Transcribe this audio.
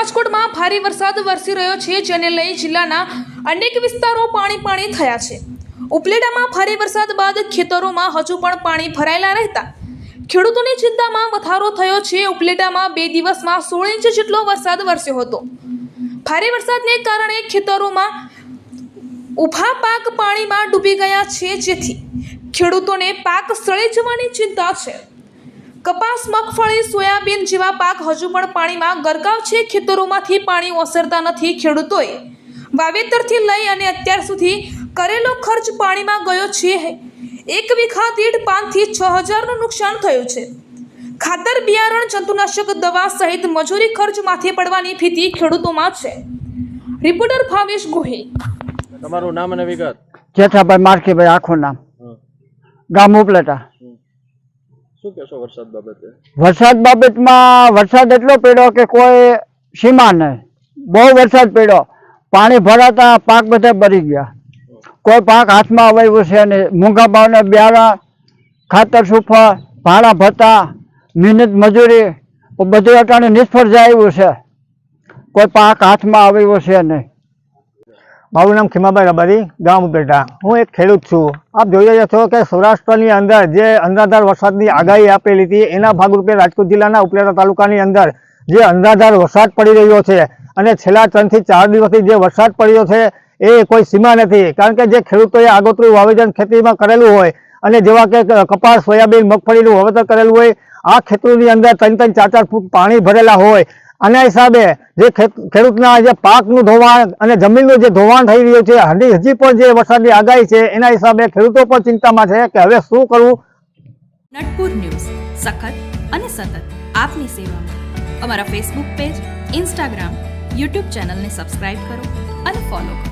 રાજકોટમાં ભારે વરસાદ વરસી રહ્યો છે, જેને લઈ જિલ્લાના અનેક વિસ્તારો પાણી થયા છે। ઉપલેટામાં ભારે વરસાદ બાદ ખેતરોમાં હજુ પણ પાણી ભરાયેલા રહેતા ખેડૂતોની ચિંતામાં વધારો થયો છે। ઉપલેટામાં 2 દિવસમાં 16 ઇંચ જેટલો વરસાદ વરસ્યો હતો। ભારે વરસાદને કારણે ખેતરોમાં ઊભા પાક પાણીમાં ડૂબી ગયા છે, જેથી ખેડૂતોને પાક સળી જવાની ચિંતા છે। કપાસ, મગફળી, સોયાબીન જેવા પાક હજુ પણ પાણીમાં ગરકાવ છે। ખેતરોમાંથી પાણી ઓસરતા નથી। ખેડૂતોએ વાવેતરથી લઈ અને અત્યાર સુધી કરેલો ખર્ચ પાણીમાં ગયો છે। 1 વીઘા દીઠ 5 થી 6 હજારનું નુકસાન થયું છે। ખાતર, બિયારણ, જંતુનાશક દવા સહિત મજૂરી ખર્ચ માથે પડવાની ભીતિ ખેડૂતોમાં છે। રિપોર્ટર ભાવેશ ગોહિલ। તમારું નામ અને વિગત? જેઠાભાઈ મારકીભાઈ, આખું નામ, ગામ ઉપલેટા। શું કહેશો વરસાદ બાબતે? વરસાદ બાબતમાં વરસાદ એટલો પડ્યો કે કોઈ સીમા નહીં। બહુ વરસાદ પડ્યો, પાણી ભરાતા પાક બધા બળી ગયા। કોઈ પાક હાથમાં આવ્યું છે ને। મૂંગા ભાવના બિયારણ, ખાતર, સુફા, ભાડા ભત્તા, મહેનત મજૂરી બધું અટાણે નિષ્ફળ જાય આવ્યું છે। કોઈ પાક હાથમાં આવ્યો છે નહીં। મારું નામ ખીમાભાઈ રબારી, ગામ ઉપલેટા। હું એક ખેડૂત છું। આપ જોઈ રહ્યા છો કે સૌરાષ્ટ્રની અંદર જે અનરાધાર વરસાદની આગાહી આપેલી હતી, એના ભાગરૂપે રાજકોટ જિલ્લાના ઉપલેટા તાલુકાની અંદર જે અનરાધાર વરસાદ પડી રહ્યો છે અને છેલ્લા 3 થી 4 દિવસથી જે વરસાદ પડ્યો છે એ કોઈ સીમા નથી। કારણ કે જે ખેડૂતોએ આગોતરું વાવેતર ખેતીમાં કરેલું હોય અને જેવા કે કપાસ, સોયાબીન, મગફળીનું વાવેતર કરેલું હોય, આ ખેતરોની અંદર 3-3, 4-4 ફૂટ પાણી ભરેલા હોય। આના હિસાબે જે ખેડૂતના જે પાકનું ધોવાણ અને જમીનનું જે ધોવાણ થઈ રહ્યું છે, હજી પણ જે વરસાદની આગાહી છે એના હિસાબે ખેડૂતો પણ ચિંતામાં છે કે હવે શું કરવું। નટપુર ન્યૂઝ સખત અને સતત આપની સેવામાં। અમારા ફેસબુક પેજ, ઇન્સ્ટાગ્રામ, યુટ્યુબ ચેનલને સબસ્ક્રાઇબ કરો અને ફોલો કરો।